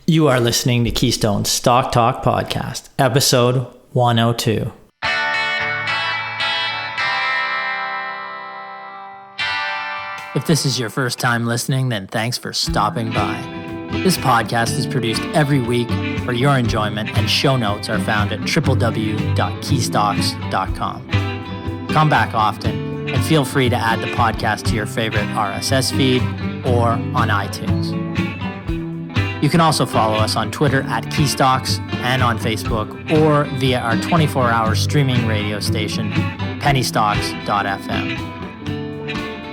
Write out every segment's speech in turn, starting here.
You are listening to KeyStone Stock Talk Podcast, episode 102. If this is your first time listening, then thanks for stopping by. This podcast is produced every week for your enjoyment, and show notes are found at www.keystocks.com. Come back often, and feel free to add the podcast to your favorite RSS feed or on iTunes. You can also follow us on Twitter at KeyStocks and on Facebook or via our 24-hour streaming radio station, pennystocks.fm.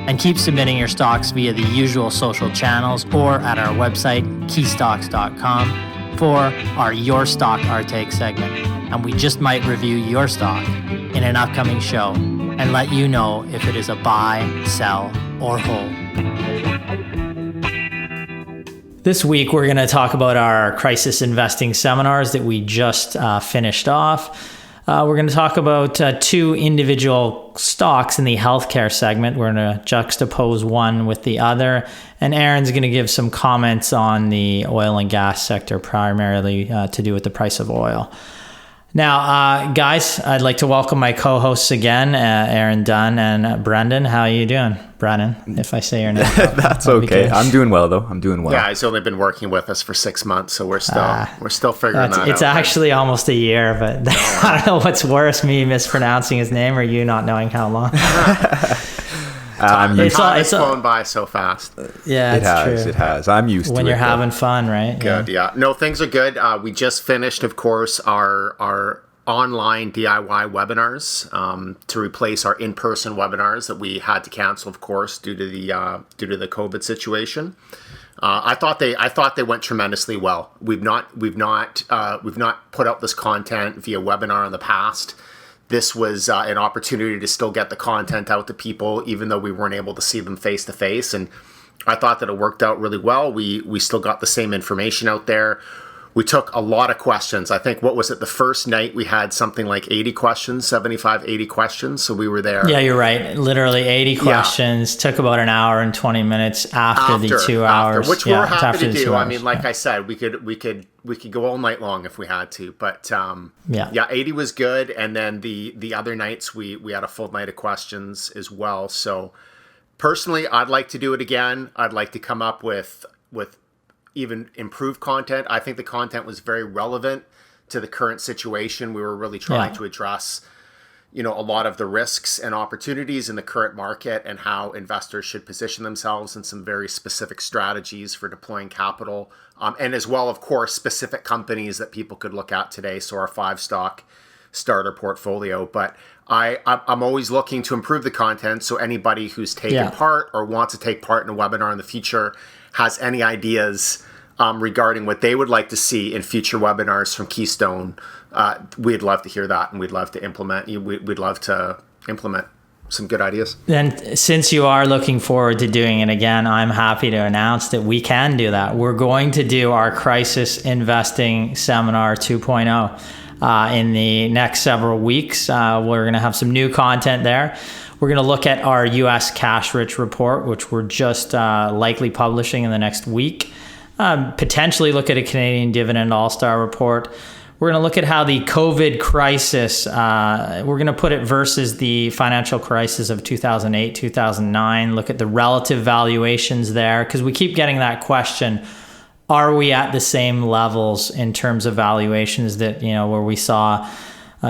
And keep submitting your stocks via the usual social channels or at our website, keystocks.com, for our Your Stock Our Take segment. And we just might review your stock in an upcoming show and let you know if it is a buy, sell, or hold. This week, we're going to talk about our crisis investing seminars that we just finished off. We're going to talk about two individual stocks in the healthcare segment. We're going to juxtapose one with the other. And Aaron's going to give some comments on the oil and gas sector, primarily to do with the price of oil. Now, guys, I'd like to welcome my co-hosts again, Aaron Dunn and Brendan. How are you doing? Brennan, if I say your name. That's okay. I'm doing well, though. I'm doing well. Yeah, he's only been working with us for 6 months, so we're still figuring that out. It's actually almost a year, but I don't know what's worse, me mispronouncing his name or you not knowing how long. It's flown by so fast. Yeah, It has. I'm used to it. When you're having fun, right? Good, yeah. No, things are good. We just finished, of course, our online DIY webinars to replace our in-person webinars that we had to cancel, of course, due to the COVID situation. I thought they went tremendously well. We've not put out this content via webinar in the past. This was an opportunity to still get the content out to people, even though we weren't able to see them face to face. And I thought that it worked out really well. We still got the same information out there. We took a lot of questions. I think, what was it? The first night we had something like 80 questions, 75, 80 questions. So we were there. Yeah, you're right. Literally 80 questions. Took about an hour and 20 minutes after the 2 hours. Which we were happy to do. I mean, like I said, we could go all night long if we had to. But 80 was good. And then the other nights we had a full night of questions as well. So personally, I'd like to do it again. I'd like to come up with even improved content. I think the content was very relevant to the current situation. We were really trying to address, a lot of the risks and opportunities in the current market and how investors should position themselves in some very specific strategies for deploying capital. And as well, of course, specific companies that people could look at today. So our 5-stock starter portfolio. But I'm always looking to improve the content. So anybody who's taken part or wants to take part in a webinar in the future has any ideas regarding what they would like to see in future webinars from KeyStone, we'd love to hear that, and we'd love to implement some good ideas. And since you are looking forward to doing it again, I'm happy to announce that we can do that. We're going to do our Crisis Investing Seminar 2.0 in the next several weeks. We're going to have some new content there. We're going to look at our U.S. Cash Rich report, which we're just likely publishing in the next week. Potentially look at a Canadian Dividend All-Star report. We're going to look at how the COVID crisis, we're going to put it versus the financial crisis of 2008, 2009. Look at the relative valuations there, because we keep getting that question. Are we at the same levels in terms of valuations that, where we saw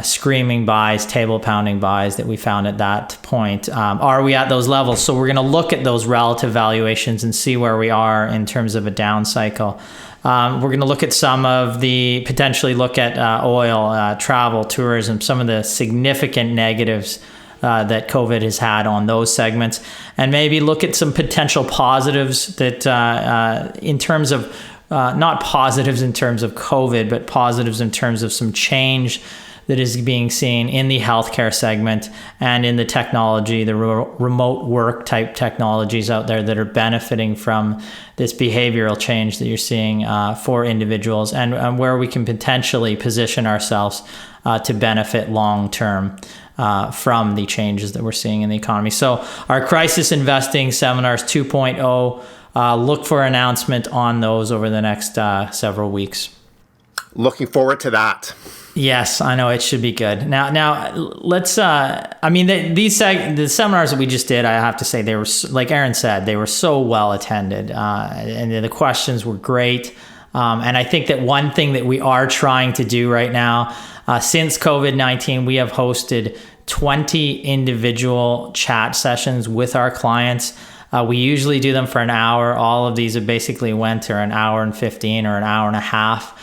screaming buys, table pounding buys that we found at that point? Are we at those levels? So we're going to look at those relative valuations and see where we are in terms of a down cycle. We're going to look at potentially look at oil, travel, tourism, some of the significant negatives that COVID has had on those segments, and maybe look at some potential positives that in terms of, not positives in terms of COVID, but positives in terms of some change that is being seen in the healthcare segment and in the technology, the remote work type technologies out there that are benefiting from this behavioral change that you're seeing for individuals, and where we can potentially position ourselves to benefit long term from the changes that we're seeing in the economy. So our Crisis Investing Seminars 2.0 look for an announcement on those over the next several weeks. Looking forward to that. Yes, I know, it should be good. Now let's. The seminars that we just did, I have to say, they were, like Aaron said, they were so well attended, and the questions were great. And I think that one thing that we are trying to do right now, since COVID-19, we have hosted 20 individual chat sessions with our clients. We usually do them for an hour. All of these have basically went to an hour and 15 or an hour and a half.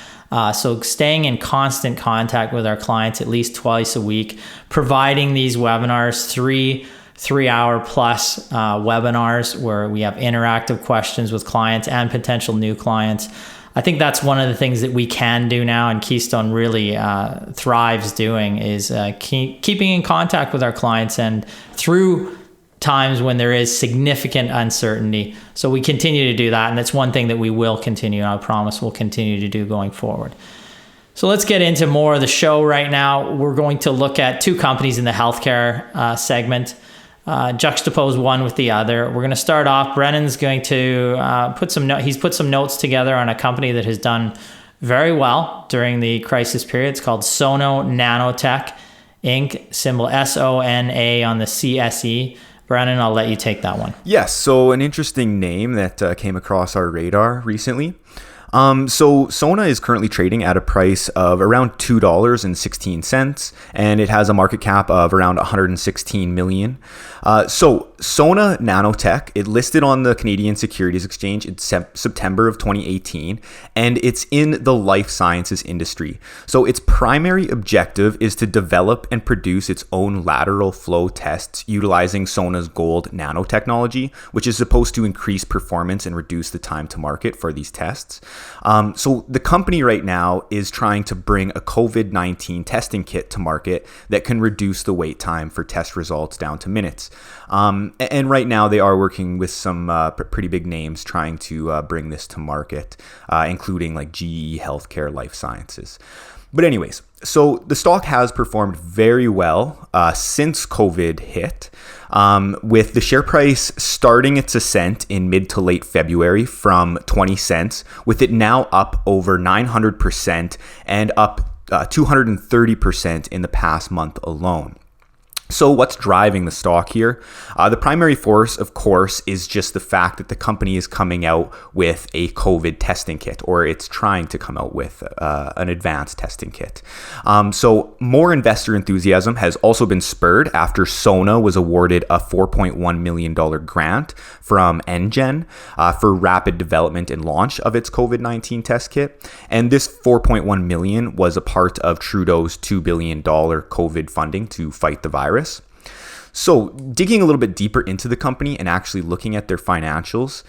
So staying in constant contact with our clients at least twice a week, providing these webinars, 3-hour plus webinars where we have interactive questions with clients and potential new clients. I think that's one of the things that we can do now, and KeyStone really thrives doing, is keeping in contact with our clients and through times when there is significant uncertainty. So we continue to do that, and it's one thing that we will continue, and I promise we'll continue to do going forward. So let's get into more of the show right now. We're going to look at two companies in the healthcare segment, juxtapose one with the other. We're going to start off. Brennan's going to put some notes together on a company that has done very well during the crisis period. It's called Sona Nanotech Inc., symbol SONA on the CSE. Brennan, I'll let you take that one. Yes, so an interesting name that came across our radar recently. So Sona is currently trading at a price of around $2.16, and it has a market cap of around 116 million. So Sona Nanotech, it listed on the Canadian Securities Exchange in September of 2018, and it's in the life sciences industry. So its primary objective is to develop and produce its own lateral flow tests utilizing Sona's gold nanotechnology, which is supposed to increase performance and reduce the time to market for these tests. So the company right now is trying to bring a COVID-19 testing kit to market that can reduce the wait time for test results down to minutes. And right now they are working with some pretty big names trying to bring this to market, including like GE Healthcare Life Sciences. But anyways, so the stock has performed very well since COVID hit, with the share price starting its ascent in mid to late February from 20 cents, with it now up over 900% and up 230% in the past month alone. So what's driving the stock here? The primary force, of course, is just the fact that the company is coming out with a COVID testing kit, or it's trying to come out with an advanced testing kit. So more investor enthusiasm has also been spurred after Sona was awarded a $4.1 million grant from NGen for rapid development and launch of its COVID-19 test kit. And this $4.1 million was a part of Trudeau's $2 billion COVID funding to fight the virus. So digging a little bit deeper into the company and actually looking at their financials,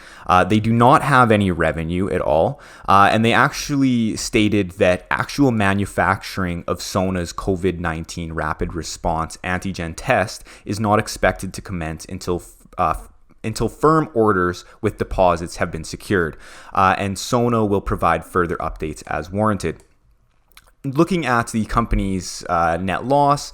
they do not have any revenue at all. And they actually stated that actual manufacturing of Sona's COVID-19 rapid response antigen test is not expected to commence until firm orders with deposits have been secured. And Sona will provide further updates as warranted. Looking at the company's net loss,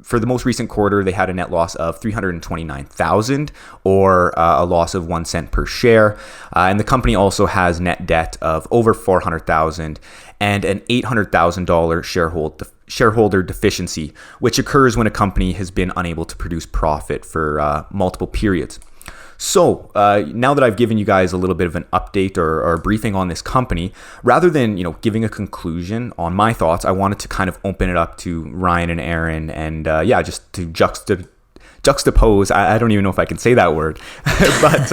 for the most recent quarter, they had a net loss of $329,000, or a loss of 1 cent per share. And the company also has net debt of over $400,000 and an $800,000 shareholder deficiency, which occurs when a company has been unable to produce profit for multiple periods. So now that I've given you guys a little bit of an update or a briefing on this company, rather than giving a conclusion on my thoughts, I wanted to kind of open it up to Ryan and Aaron, and just to juxtapose. I don't even know if I can say that word, but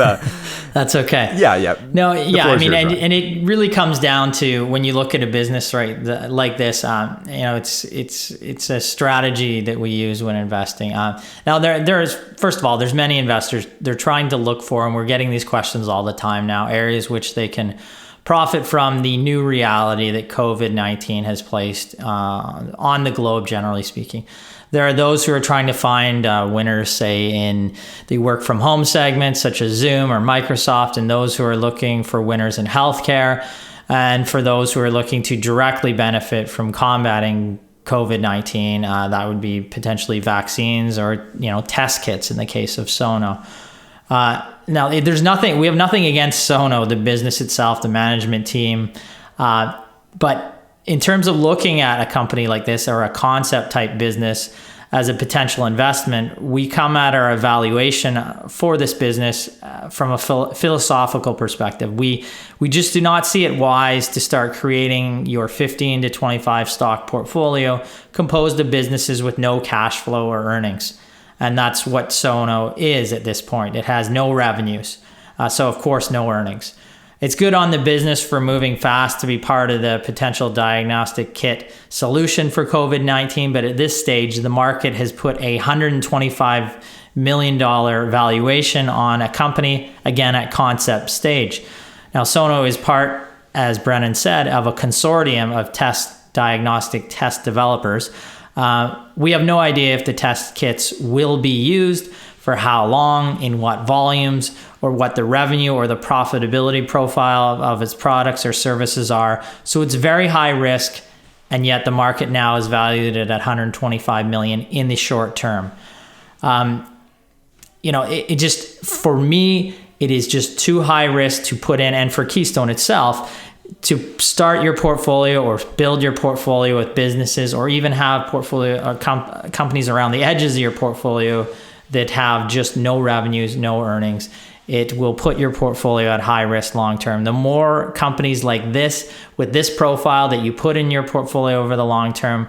that's okay. Yeah. No, yeah. I mean, and it really comes down to when you look at a business like this. It's a strategy that we use when investing. Now there's first of all, there's many investors. They're trying to look for, and we're getting these questions all the time now, areas which they can profit from the new reality that COVID-19 has placed on the globe, generally speaking. There are those who are trying to find winners, say, in the work from home segments, such as Zoom or Microsoft, and those who are looking for winners in healthcare, and for those who are looking to directly benefit from combating COVID-19, that would be potentially vaccines or test kits in the case of Sona. Now, we have nothing against Sona, the business itself, the management team. But in terms of looking at a company like this or a concept type business as a potential investment, we come at our evaluation for this business from a philosophical perspective. We just do not see it wise to start creating your 15 to 25 stock portfolio composed of businesses with no cash flow or earnings. And that's what Sona is at this point. It has no revenues. So of course, no earnings. It's good on the business for moving fast to be part of the potential diagnostic kit solution for COVID-19. But at this stage, the market has put a $125 million valuation on a company, again, at concept stage. Now, Sona is part, as Brennan said, of a consortium of diagnostic test developers. We have no idea if the test kits will be used, for how long, in what volumes, or what the revenue or the profitability profile of its products or services are. So it's very high risk, and yet the market now is valued at $125 million in the short term. It just, for me, it is just too high risk to put in, and for KeyStone itself, to start your portfolio or build your portfolio with businesses, or even have portfolio companies around the edges of your portfolio that have just no revenues, no earnings. It will put your portfolio at high risk long term. The more companies like this, with this profile, that you put in your portfolio over the long term,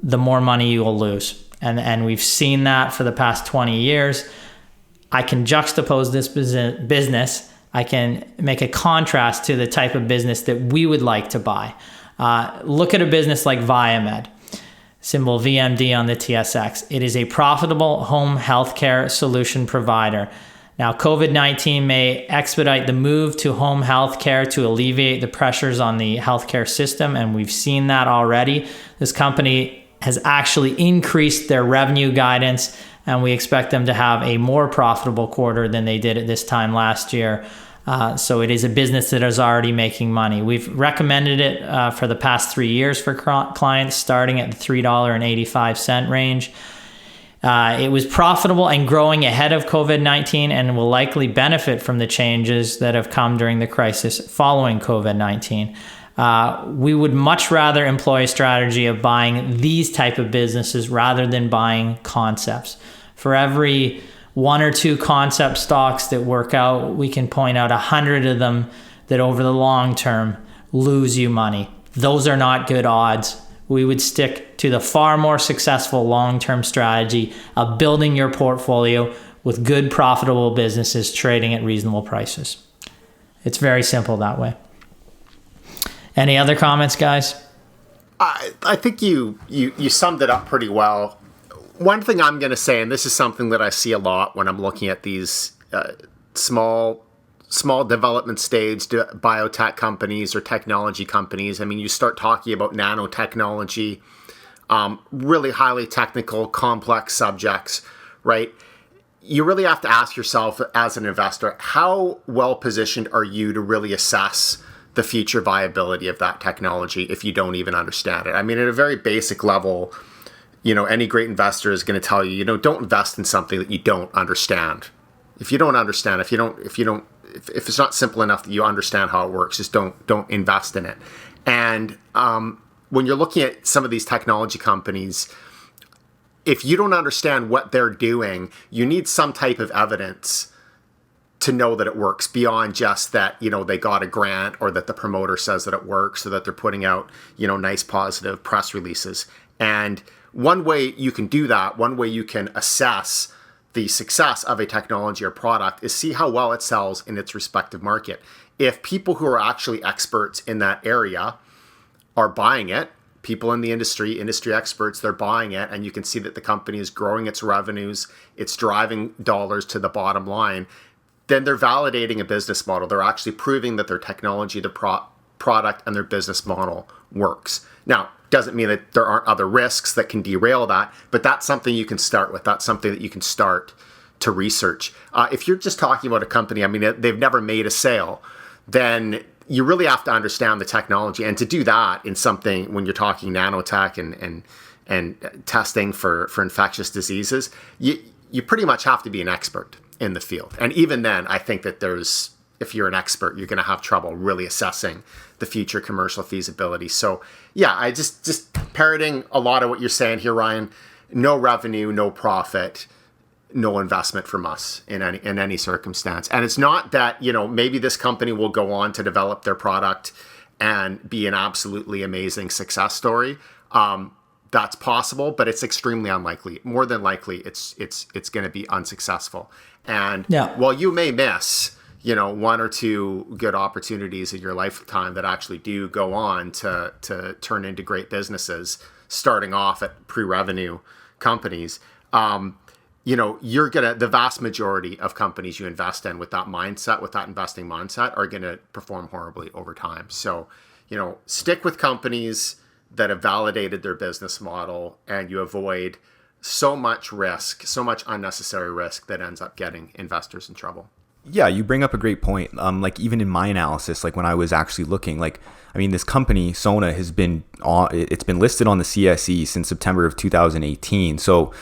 the more money you will lose. And we've seen that for the past 20 years. I can juxtapose this business. I can make a contrast to the type of business that we would like to buy. Look at a business like Viemed, symbol VMD on the TSX. It is a profitable home healthcare solution provider. Now, COVID-19 may expedite the move to home healthcare to alleviate the pressures on the healthcare system, and we've seen that already. This company has actually increased their revenue guidance, and we expect them to have a more profitable quarter than they did at this time last year. So it is a business that is already making money. We've recommended it for the past 3 years for clients, starting at the $3.85 range. It was profitable and growing ahead of COVID-19, and will likely benefit from the changes that have come during the crisis following COVID-19. We would much rather employ a strategy of buying these type of businesses rather than buying concepts. For every 1 or 2 concept stocks that work out, we can point out 100 of them that over the long term lose you money. Those are not good odds. We would stick to the far more successful long-term strategy of building your portfolio with good, profitable businesses trading at reasonable prices. It's very simple that way. Any other comments, guys? I think you summed it up pretty well. One thing I'm going to say, and this is something that I see a lot when I'm looking at these small development stage biotech companies or technology companies. I mean, you start talking about nanotechnology, really highly technical, complex subjects, right? You really have to ask yourself as an investor, how well positioned are you to really assess the future viability of that technology if you don't even understand it? I mean, at a very basic level, any great investor is going to tell you, don't invest in something that you don't understand. If you don't understand, if it's not simple enough that you understand how it works, just don't invest in it. And when you're looking at some of these technology companies, if you don't understand what they're doing, you need some type of evidence to know that it works beyond just that, they got a grant or that the promoter says that it works or that they're putting out, nice positive press releases. And one way you can do that, one way you can assess the success of a technology or product is see how well it sells in its respective market. If people who are actually experts in that area are buying it, people in the industry experts, they're buying it, and you can see that the company is growing its revenues, it's driving dollars to the bottom line, then they're validating a business model. They're actually proving that their technology, their product, and their business model works. Now, doesn't mean that there aren't other risks that can derail that, but that's something you can start with. That's something that you can start to research. If you're just talking about a company, I mean, they've never made a sale, then you really have to understand the technology. And to do that in something, when you're talking nanotech and testing for infectious diseases, you pretty much have to be an expert. in the field. And even then, I think that if you're an expert, you're going to have trouble really assessing the future commercial feasibility. So yeah, I just parroting a lot of what you're saying here, Ryan. No revenue, no profit, no investment from us in any circumstance. And it's not that, maybe this company will go on to develop their product and be an absolutely amazing success story. That's possible, but it's extremely unlikely. More than likely, it's going to be unsuccessful. And while you may miss, one or two good opportunities in your lifetime that actually do go on to turn into great businesses, starting off at pre-revenue companies, the vast majority of companies you invest in with that mindset, with that investing mindset, are going to perform horribly over time. So, stick with companies that have validated their business model, and you avoid so much risk, so much unnecessary risk that ends up getting investors in trouble. Yeah, you bring up a great point. Like even in my analysis, like when I was actually looking, this company Sona it's been listed on the CSE since September of 2018. So,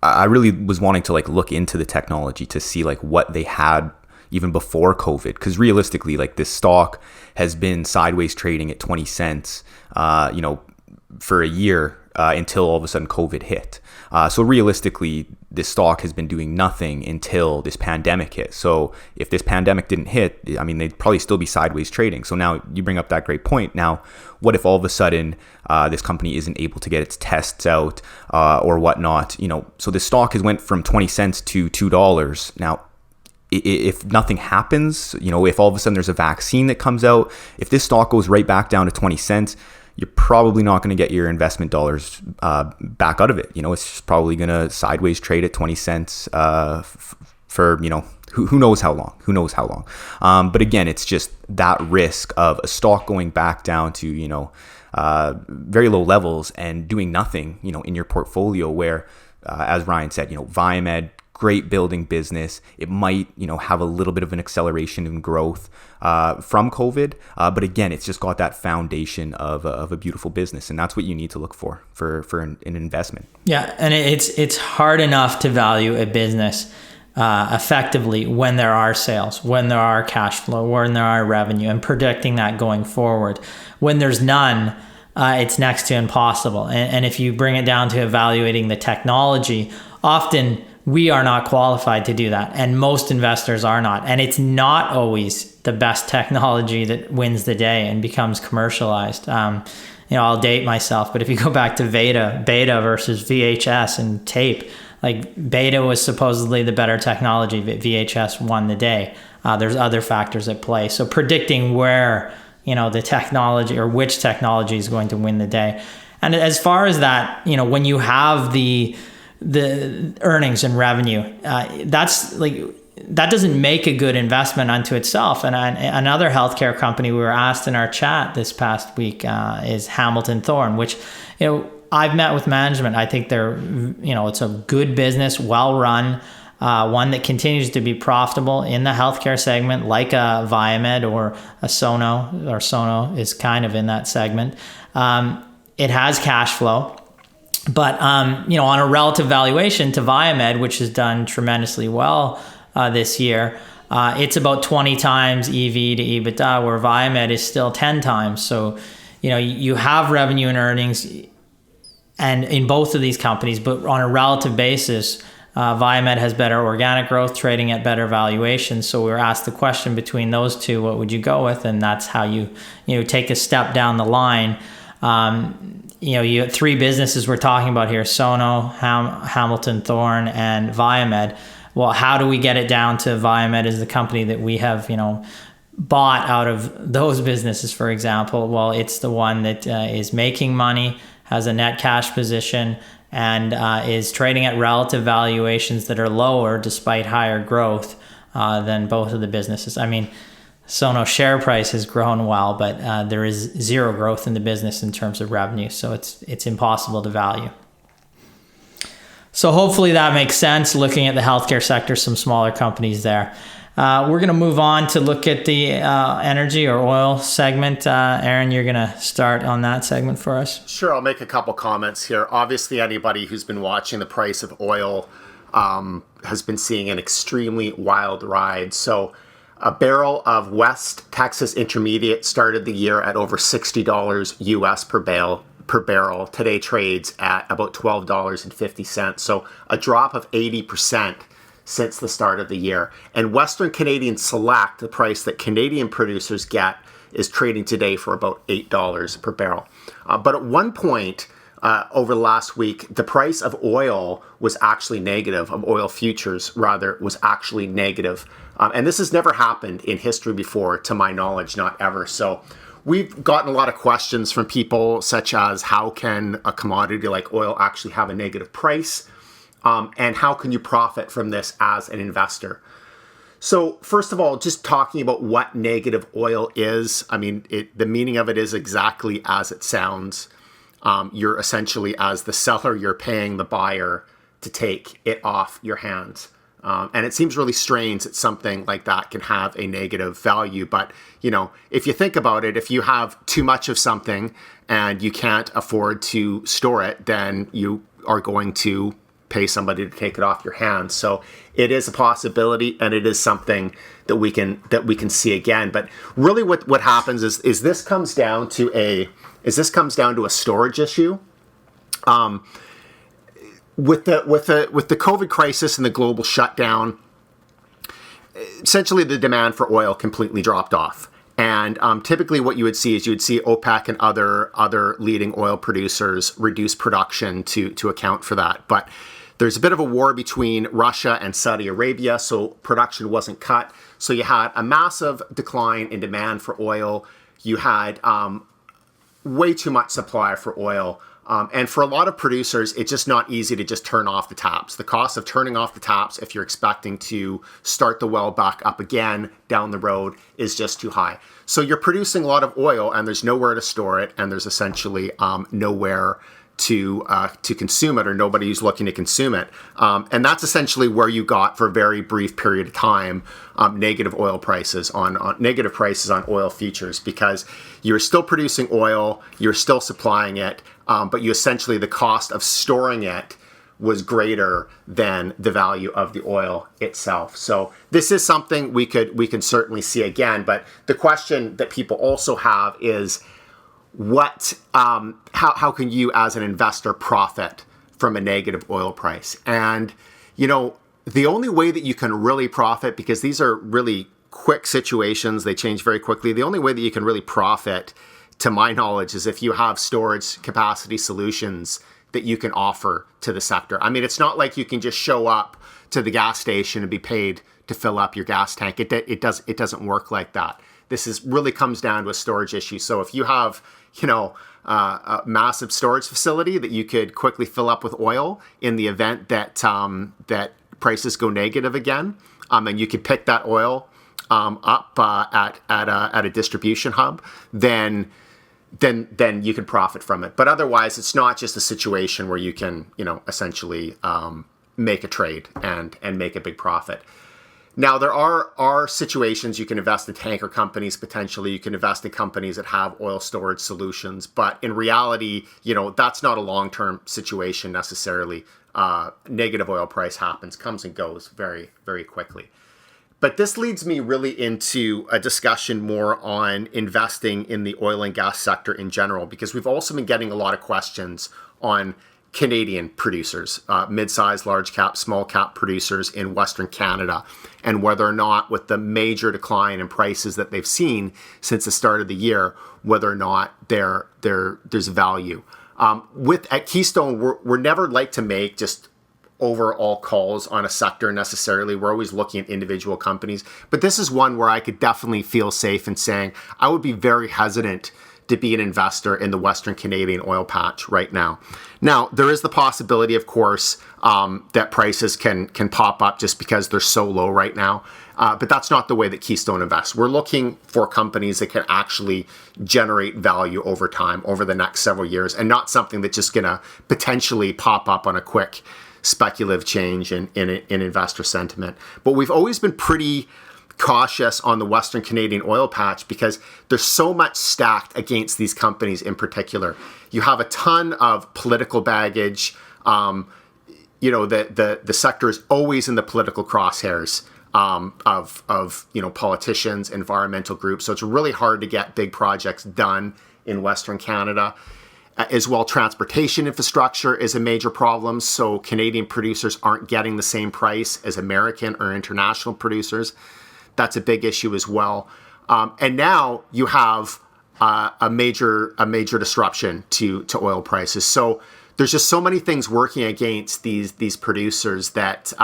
I really was wanting to look into the technology to see what they had even before COVID, because realistically, this stock has been sideways trading at 20 cents, for a year until all of a sudden COVID hit. So realistically, this stock has been doing nothing until this pandemic hit. So if this pandemic didn't hit, they'd probably still be sideways trading. So now you bring up that great point. Now, what if all of a sudden this company isn't able to get its tests out or whatnot? So the stock has went from 20 cents to $2. Now, if nothing happens, if all of a sudden there's a vaccine that comes out, if this stock goes right back down to 20 cents, you're probably not going to get your investment dollars back out of it. It's just probably going to sideways trade at 20 cents for, who knows how long. But again, it's just that risk of a stock going back down to, very low levels and doing nothing, in your portfolio where, as Ryan said, Viemed, great building business. It might, have a little bit of an acceleration in growth from COVID. But again, it's just got that foundation of a beautiful business. And that's what you need to look for an investment. Yeah. And it's hard enough to value a business effectively when there are sales, when there are cash flow, when there are revenue, and predicting that going forward. When there's none, it's next to impossible. And if you bring it down to evaluating the technology, often we are not qualified to do that, and most investors are not. And it's not always the best technology that wins the day and becomes commercialized. I'll date myself, but if you go back to beta versus VHS and tape, beta was supposedly the better technology, but VHS won the day. There's other factors at play. So predicting where, the technology or which technology is going to win the day. And as far as that, when you have the earnings and revenue, that doesn't make a good investment unto itself. And another healthcare company we were asked in our chat this past week is Hamilton Thorne, which, I've met with management. I think they're, it's a good business, well run, one that continues to be profitable in the healthcare segment, like a Viemed or a Sona, or Sona is kind of in that segment. It has cash flow. But, on a relative valuation to Viemed, which has done tremendously well this year, it's about 20 times EV to EBITDA, where Viemed is still 10 times. So, you have revenue and earnings and in both of these companies, but on a relative basis, Viemed has better organic growth, trading at better valuations. So we were asked the question between those two, what would you go with? And that's how you take a step down the line. You have three businesses we're talking about here: Sona, Hamilton Thorne, and Viemed. Well, how do we get it down to Viemed as the company that we have, bought out of those businesses, for example? Well, it's the one that is making money, has a net cash position, and is trading at relative valuations that are lower despite higher growth than both of the businesses. Sono's share price has grown well, but there is zero growth in the business in terms of revenue, so it's impossible to value. So hopefully that makes sense. Looking at the healthcare sector, some smaller companies there. We're going to move on to look at the energy or oil segment. Aaron, you're going to start on that segment for us. Sure, I'll make a couple comments here. Obviously, anybody who's been watching the price of oil has been seeing an extremely wild ride. So a barrel of West Texas Intermediate started the year at over $60 US per barrel. Today trades at about $12.50. So a drop of 80% since the start of the year. And Western Canadian Select, the price that Canadian producers get, is trading today for about $8 per barrel. But at one point over the last week, the price of oil was actually negative, of oil futures rather, was actually negative. And this has never happened in history before, to my knowledge, not ever. So we've gotten a lot of questions from people such as, how can a commodity like oil actually have a negative price? And how can you profit from this as an investor? So first of all, just talking about what negative oil is, I mean, the meaning of it is exactly as it sounds. You're essentially, as the seller, you're paying the buyer to take it off your hands. And it seems really strange that something like that can have a negative value. But, if you think about it, if you have too much of something and you can't afford to store it, then you are going to pay somebody to take it off your hands. So it is a possibility, and it is something that we can see again. But really what happens is this comes down to a storage issue. With the COVID crisis and the global shutdown, essentially the demand for oil completely dropped off. And typically what you would see is OPEC and other leading oil producers reduce production to account for that. But there's a bit of a war between Russia and Saudi Arabia, so production wasn't cut. So you had a massive decline in demand for oil. You had way too much supply for oil. And for a lot of producers, it's just not easy to just turn off the taps. The cost of turning off the taps, if you're expecting to start the well back up again down the road, is just too high. So you're producing a lot of oil, and there's nowhere to store it, and there's essentially nowhere to consume it, or nobody who's looking to consume it. And that's essentially where you got, for a very brief period of time, negative oil prices on negative prices on oil futures, because you're still producing oil, you're still supplying it, but the cost of storing it was greater than the value of the oil itself. So this is something we can certainly see again. But the question that people also have is, how can you as an investor profit from a negative oil price? And, the only way that you can really profit, because these are really quick situations, they change very quickly. The only way that you can really profit, to my knowledge, is if you have storage capacity solutions that you can offer to the sector. I mean, it's not like you can just show up to the gas station and be paid to fill up your gas tank. It doesn't work like that. This really comes down to a storage issue. So if you have, a massive storage facility that you could quickly fill up with oil in the event that that prices go negative again, and you could pick that oil up at a distribution hub, then you can profit from it. But otherwise, it's not just a situation where you can, essentially make a trade and make a big profit. Now, there are situations you can invest in tanker companies, potentially. You can invest in companies that have oil storage solutions. But in reality, that's not a long-term situation necessarily. Negative oil price comes and goes very, very quickly. But this leads me really into a discussion more on investing in the oil and gas sector in general, because we've also been getting a lot of questions on Canadian producers, mid-sized, large cap, small cap producers in Western Canada, and whether or not, with the major decline in prices that they've seen since the start of the year, whether or not there's value. At KeyStone, we're never like to make just overall calls on a sector necessarily. We're always looking at individual companies, but this is one where I could definitely feel safe in saying I would be very hesitant to be an investor in the Western Canadian oil patch right now. Now, there is the possibility, of course, that prices can pop up just because they're so low right now. But that's not the way that KeyStone invests. We're looking for companies that can actually generate value over time, over the next several years, and not something that's just going to potentially pop up on a quick speculative change in investor sentiment. But we've always been pretty cautious on the Western Canadian oil patch because there's so much stacked against these companies in particular. You have a ton of political baggage. the sector is always in the political crosshairs of politicians, environmental groups. So it's really hard to get big projects done in Western Canada. As well, transportation infrastructure is a major problem. So Canadian producers aren't getting the same price as American or international producers. That's a big issue as well. And now you have a major disruption to oil prices. So there's just so many things working against these producers that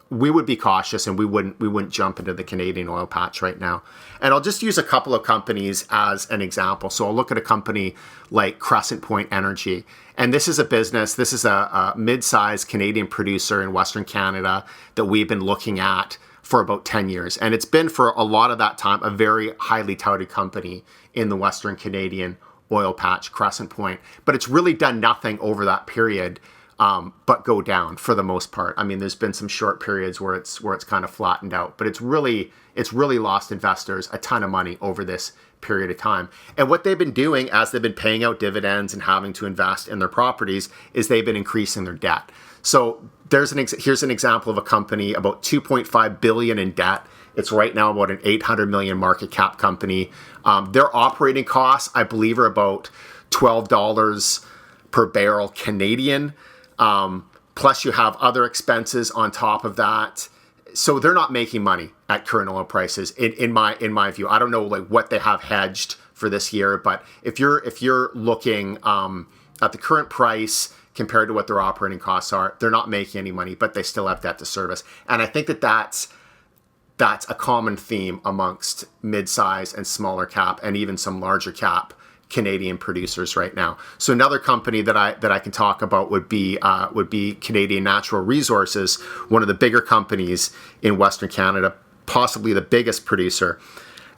we would be cautious, and we wouldn't jump into the Canadian oil patch right now. And I'll just use a couple of companies as an example. So I'll look at a company like Crescent Point Energy. And this is a mid-sized Canadian producer in Western Canada that we've been looking at for about 10 years. And it's been, for a lot of that time, a very highly touted company in the Western Canadian oil patch, Crescent Point. But it's really done nothing over that period but go down for the most part. I mean, there's been some short periods where it's kind of flattened out, but it's really lost investors a ton of money over this period of time. And what they've been doing, as they've been paying out dividends and having to invest in their properties, is they've been increasing their debt. So here's an example of a company about $2.5 billion in debt. It's right now about an $800 million market cap company. Their operating costs, I believe, are about $12 per barrel Canadian. Plus you have other expenses on top of that. So they're not making money at current oil prices in my view. I don't know what they have hedged for this year, but if you're looking at the current price compared to what their operating costs are, they're not making any money, but they still have debt to service. And I think that's a common theme amongst mid-size and smaller cap and even some larger cap Canadian producers right now. So another company that I can talk about would be Canadian Natural Resources, one of the bigger companies in Western Canada, possibly the biggest producer.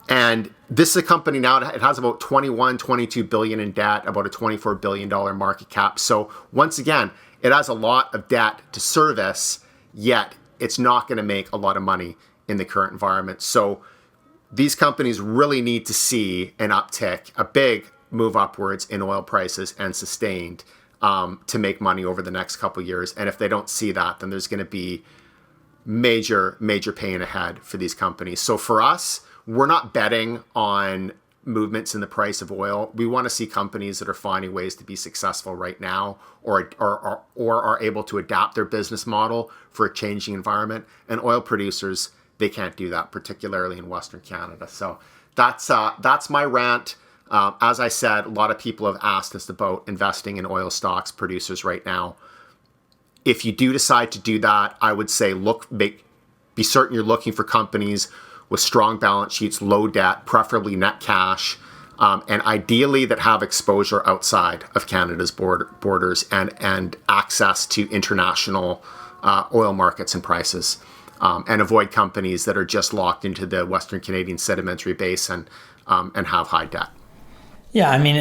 And this is a company now, it has about 22 billion in debt, about a $24 billion market cap. So once again, it has a lot of debt to service, yet it's not going to make a lot of money in the current environment. So these companies really need to see an uptick, a big move upwards in oil prices and sustained to make money over the next couple of years. And if they don't see that, then there's going to be major pain ahead for these companies. So for us, we're not betting on movements in the price of oil. We want to see companies that are finding ways to be successful right now or are able to adapt their business model for a changing environment. And oil producers, they can't do that, particularly in Western Canada. So that's my rant. As I said, a lot of people have asked us about investing in oil stocks producers right now. If you do decide to do that, I would say be certain you're looking for companies with strong balance sheets, low debt, preferably net cash, and ideally that have exposure outside of Canada's borders and access to international oil markets and prices, and avoid companies that are just locked into the Western Canadian Sedimentary Basin and have high debt. Yeah, I mean,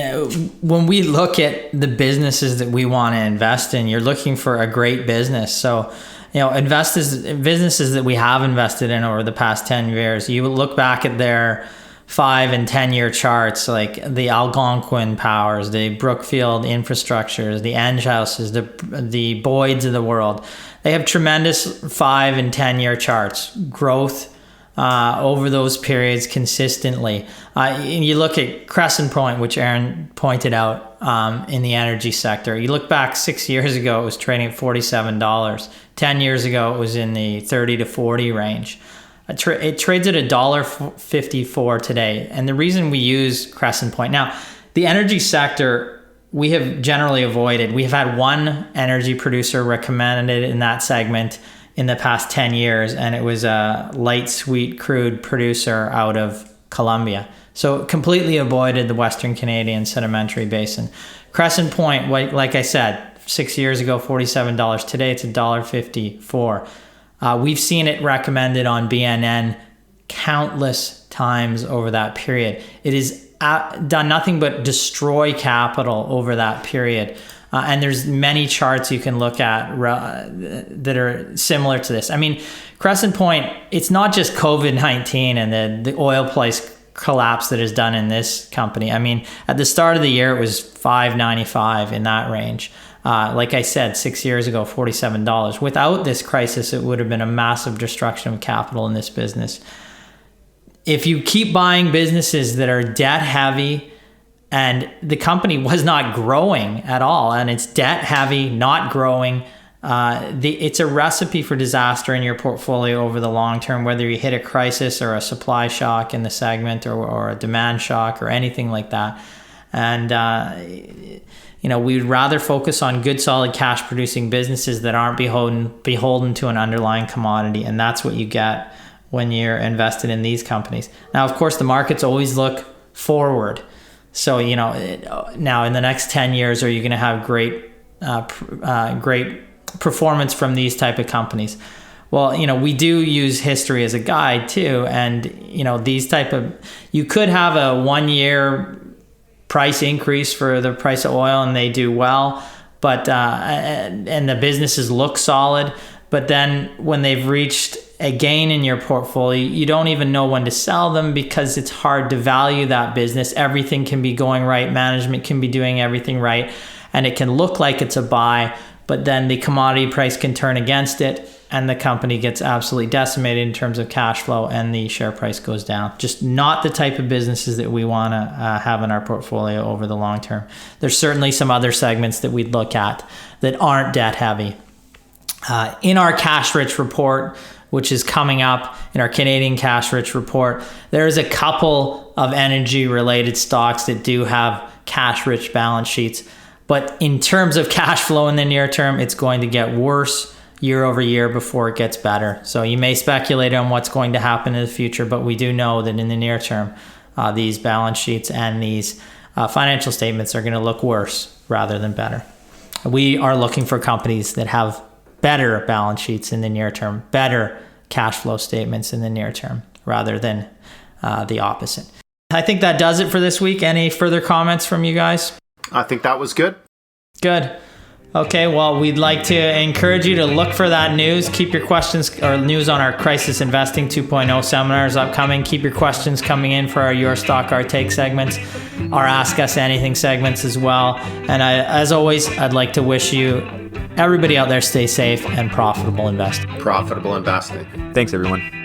when we look at the businesses that we want to invest in, you're looking for a great business. So, businesses that we have invested in over the past 10 years, you look back at their 5 and 10 year charts, like the Algonquin Powers, the Brookfield Infrastructures, the Enghouses, the Boyds of the world. They have tremendous 5 and 10 year charts, growth over those periods consistently. And you look at Crescent Point, which Aaron pointed out in the energy sector. You look back 6 years ago, it was trading at $47. 10 years ago, it was in the 30 to 40 range. It trades at $1.54 today. And the reason we use Crescent Point, now the energy sector, we have generally avoided. We have had one energy producer recommended in that segment in the past 10 years, and it was a light sweet crude producer out of Colombia. So completely avoided the Western Canadian Sedimentary Basin. Crescent Point, like I said, 6 years ago, $47. Today, it's $1.54. We've seen it recommended on BNN countless times over that period. It has done nothing but destroy capital over that period. And there's many charts you can look at that are similar to this. I mean, Crescent Point, it's not just COVID-19 and the oil price collapse that is done in this company. I mean, at the start of the year, it was $5.95 in that range. Like I said, 6 years ago, $47. Without this crisis, it would have been a massive destruction of capital in this business. If you keep buying businesses that are debt heavy, and the company was not growing at all, and it's debt heavy, not growing, it's a recipe for disaster in your portfolio over the long term, whether you hit a crisis or a supply shock in the segment or a demand shock or anything like that. And we'd rather focus on good, solid, cash producing businesses that aren't beholden to an underlying commodity. And that's what you get when you're invested in these companies. Now, of course, the markets always look forward. So, now in the next 10 years, are you going to have great performance from these type of companies? Well, we do use history as a guide too. And, you could have a 1 year price increase for the price of oil and they do well, but, and the businesses look solid. But then when they've reached a gain in your portfolio, you don't even know when to sell them because it's hard to value that business. Everything can be going right. Management can be doing everything right. And it can look like it's a buy, but then the commodity price can turn against it and the company gets absolutely decimated in terms of cash flow and the share price goes down. Just not the type of businesses that we want to have in our portfolio over the long term. There's certainly some other segments that we'd look at that aren't debt heavy. In our cash rich report, which is coming up in our Canadian cash rich report, there's a couple of energy related stocks that do have cash rich balance sheets. But in terms of cash flow in the near term, it's going to get worse year over year before it gets better. So you may speculate on what's going to happen in the future, but we do know that in the near term, these balance sheets and these financial statements are going to look worse rather than better. We are looking for companies that have better balance sheets in the near term, better cash flow statements in the near term, rather than the opposite. I think that does it for this week. Any further comments from you guys? I think that was good. Good. Okay, well, we'd like to encourage you to look for that news. Keep your questions or news on our Crisis Investing 2.0 seminars upcoming. Keep your questions coming in for our Your Stock, Our Take segments, our Ask Us Anything segments as well. And as always, I'd like to wish you, everybody out there, stay safe and profitable investing. Profitable investing. Thanks, everyone.